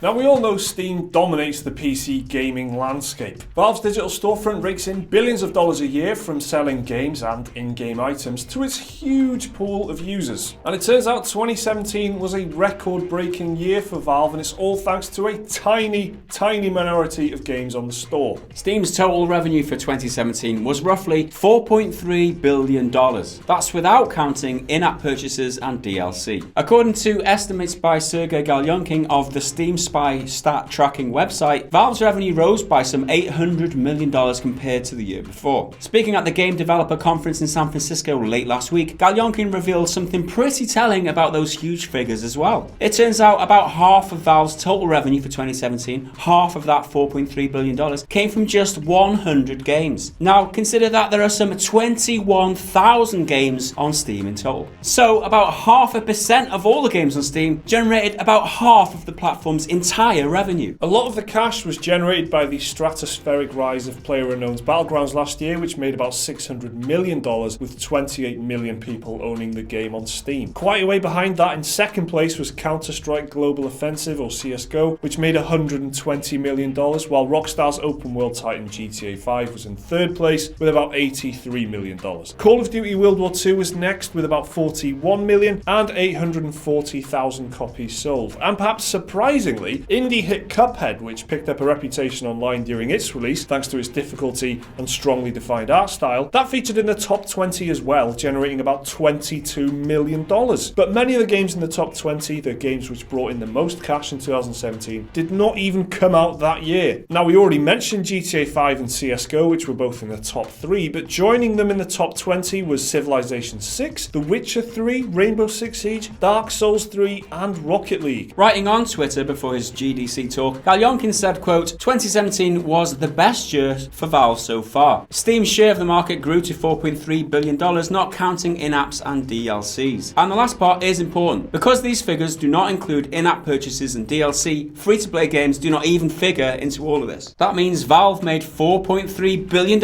Now, we all know Steam dominates the PC gaming landscape. Valve's digital storefront rakes in billions of dollars a year from selling games and in-game items to its huge pool of users. And it turns out 2017 was a record-breaking year for Valve, and it's all thanks to a tiny minority of games on the store. Steam's total revenue for 2017 was roughly $4.3 billion. That's without counting in-app purchases and DLC. According to estimates by Sergey Galyonkin of the Steam Spy stat tracking website, Valve's revenue rose by some $800 million compared to the year before. Speaking at the Game Developer Conference in San Francisco late last week, Galyonkin revealed something pretty telling about those huge figures as well. It turns out about half of Valve's total revenue for 2017, half of that $4.3 billion, came from just 100 games. Now consider that there are some 21,000 games on Steam in total. So about 0.5% of all the games on Steam generated about half of the platform's entire revenue. A lot of the cash was generated by the stratospheric rise of PlayerUnknown's Battlegrounds last year, which made about $600 million with 28 million people owning the game on Steam. Quite a way behind that, in second place, was Counter-Strike Global Offensive, or CSGO, which made $120 million, while Rockstar's open world titan GTA 5 was in third place with about $83 million. Call of Duty World War II was next with about $41 million and 840,000 copies sold. And perhaps surprisingly, indie hit Cuphead, which picked up a reputation online during its release thanks to its difficulty and strongly defined art style, that featured in the top 20 as well, generating about $22 million. But many of the games in the top 20, the games which brought in the most cash in 2017, did not even come out that year. Now, we already mentioned GTA 5 and CSGO, which were both in the top 3, but joining them in the top 20 was Civilization 6, The Witcher 3, Rainbow Six Siege, Dark Souls 3, and Rocket League. Writing on Twitter before his GDC talk, Galyonkin said, quote, 2017 was the best year for Valve so far. Steam's share of the market grew to $4.3 billion, not counting in-apps and DLCs. And the last part is important. Because these figures do not include in-app purchases and DLC, free-to-play games do not even figure into all of this. That means Valve made $4.3 billion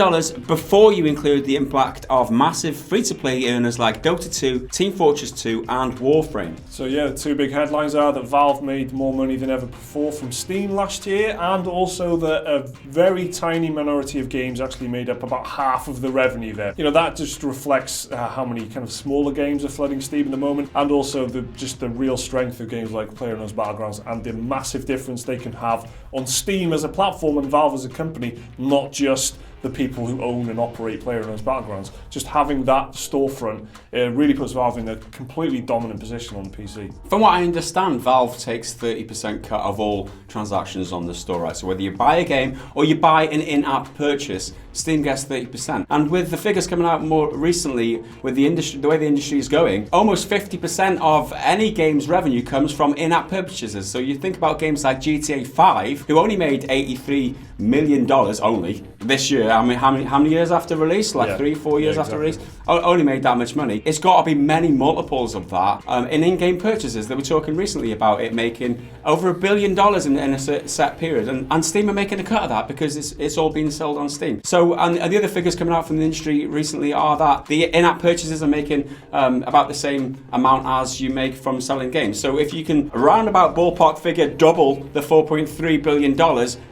before you include the impact of massive free-to-play earners like Dota 2, Team Fortress 2, and Warframe. So yeah, the two big headlines are that Valve made more money than ever before from Steam last year, and also that a very tiny minority of games actually made up about half of the revenue there. You know, that just reflects how many kind of smaller games are flooding Steam at the moment, and also just the real strength of games like PlayerUnknown's Battlegrounds and the massive difference they can have on Steam as a platform and Valve as a company, not just the people who own and operate PlayerUnknown's Battlegrounds. Just having that storefront really puts Valve in a completely dominant position on the PC. From what I understand, Valve takes 30% cut of all transactions on the store, right? So whether you buy a game or you buy an in-app purchase, Steam gets 30%. And with the figures coming out more recently, with the industry, the way the industry is going, almost 50% of any game's revenue comes from in-app purchases. So you think about games like GTA 5, who only made $83 million only this year. I mean, how many years after release? Like 3-4 years after release? Only made that much money. It's got to be many multiples of that in-game purchases. They were talking recently about it making over $1 billion in a set period, and Steam are making a cut of that because it's all being sold on Steam. So, and the other figures coming out from the industry recently are that the in-app purchases are making about the same amount as you make from selling games. So if you can roundabout ballpark figure double the $4.3 billion,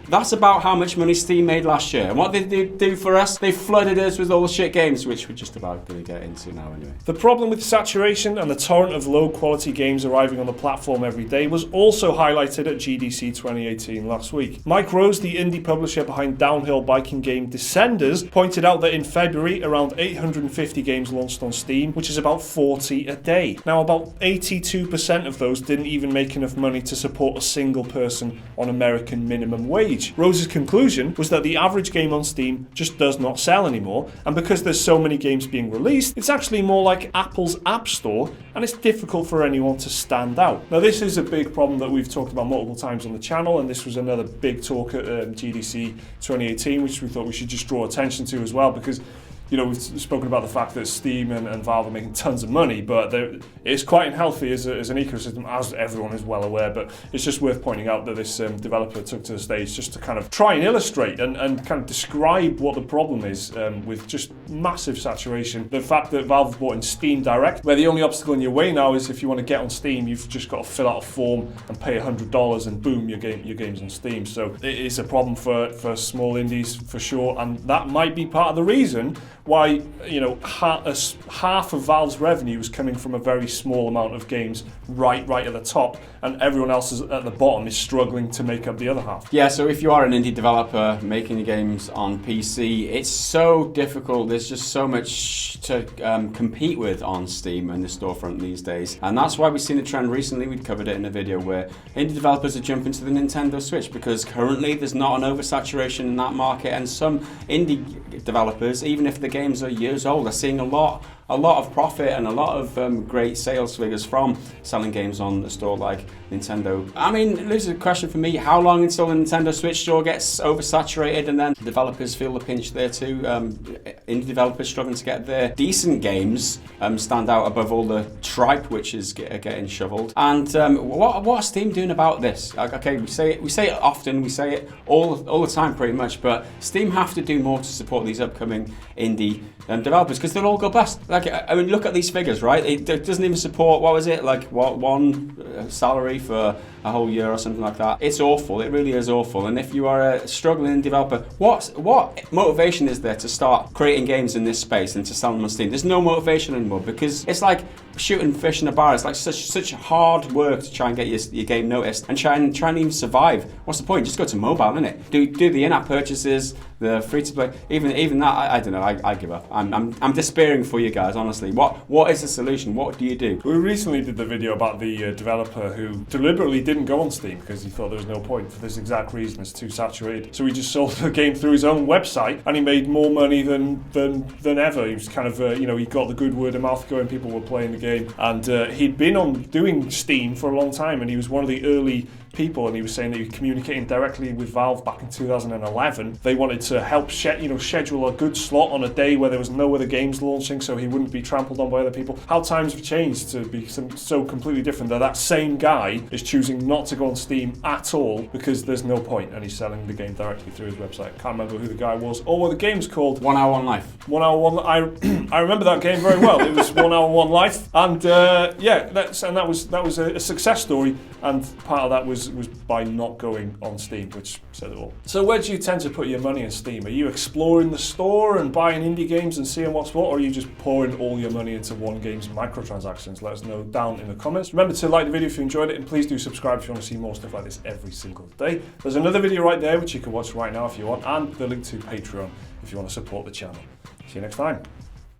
that's about how much money Steam made last year. And what did they do for us? They flooded us with all the shit games, which we're just about going to get into now anyway. The problem with saturation and the torrent of low-quality games arriving on the platform every day was also highlighted at GDC 2018 last week. Mike Rose, the indie publisher behind downhill biking game Descenders, pointed out that in February, around 850 games launched on Steam, which is about 40 a day. Now, about 82% of those didn't even make enough money to support a single person on American minimum wage. Rose's conclusion was that the average game on Steam just does not sell anymore, and because there's so many games being released, it's actually more like Apple's App Store, and it's difficult for anyone to stand out. Now, this is a big problem that we've talked about multiple times on the channel, and this was another big talk at GDC 2018, which we thought we should just draw attention to as well, because we've spoken about the fact that Steam and Valve are making tons of money, but it's quite unhealthy as an ecosystem, as everyone is well aware. But it's just worth pointing out that this developer took to the stage just to kind of try and illustrate and kind of describe what the problem is with just massive saturation. The fact that Valve brought in Steam Direct, where the only obstacle in your way now is if you want to get on Steam, you've just got to fill out a form and pay $100 and boom, your game's on Steam. So it is a problem for small indies for sure, and that might be part of the reason why half of Valve's revenue is coming from a very small amount of games right at the top, and everyone else at the bottom is struggling to make up the other half. Yeah, so if you are an indie developer making games on PC, it's so difficult. There's just so much to compete with on Steam and the storefront these days, and that's why we've seen a trend recently. We covered it in a video where indie developers are jumping to the Nintendo Switch because currently there's not an oversaturation in that market, and some indie developers, even if the games are years old, are seeing a lot of profit and a lot of great sales figures from selling games on the store like Nintendo. I mean, there's a question for me: how long until the Nintendo Switch store gets oversaturated and then developers feel the pinch there too? Indie developers struggling to get their decent games stand out above all the tripe which is getting shoveled. And what is Steam doing about this? Okay, we say it often, we say it all the time pretty much, but Steam have to do more to support these upcoming indie developers because they'll all go bust. Like, I mean, look at these figures, right? It doesn't even support, what was it, like one salary for a whole year or something like that. It's awful. It really is awful. And if you are a struggling developer, what motivation is there to start creating games in this space and to sell them on Steam? There's no motivation anymore because it's like shooting fish in a bar. It's like such hard work to try and get your game noticed and try and even survive. What's the point? Just go to mobile, innit? Do the in-app purchases, the free-to-play. Even that, I don't know. I give up. I'm despairing for you guys, honestly. What is the solution? What do you do? We recently did the video about the developer who deliberately didn't go on Steam because he thought there was no point for this exact reason. It's too saturated. So he just sold the game through his own website, and he made more money than ever. He was kind of he got the good word of mouth going. People were playing the game, and he'd been on doing Steam for a long time, and he was one of the early people, and he was saying that he was communicating directly with Valve back in 2011. They wanted to help schedule a good slot on a day where there was no other games launching so he wouldn't be trampled on by other people. How times have changed to be so completely different that same guy is choosing not to go on Steam at all because there's no point, and he's selling the game directly through his website. Can't remember who the guy was or what the game's called. 1 Hour One Life. 1 Hour One. I remember that game very well. It was 1 Hour One Life, and that was a success story, and part of that was by not going on Steam, which said it all. So where do you tend to put your money in Steam? Are you exploring the store and buying indie games and seeing what's what, or are you just pouring all your money into one game's microtransactions? Let us know down in the comments. Remember to like the video if you enjoyed it, and please do subscribe if you want to see more stuff like this every single day. There's another video right there which you can watch right now if you want, and the link to Patreon if you want to support the channel. See you next time.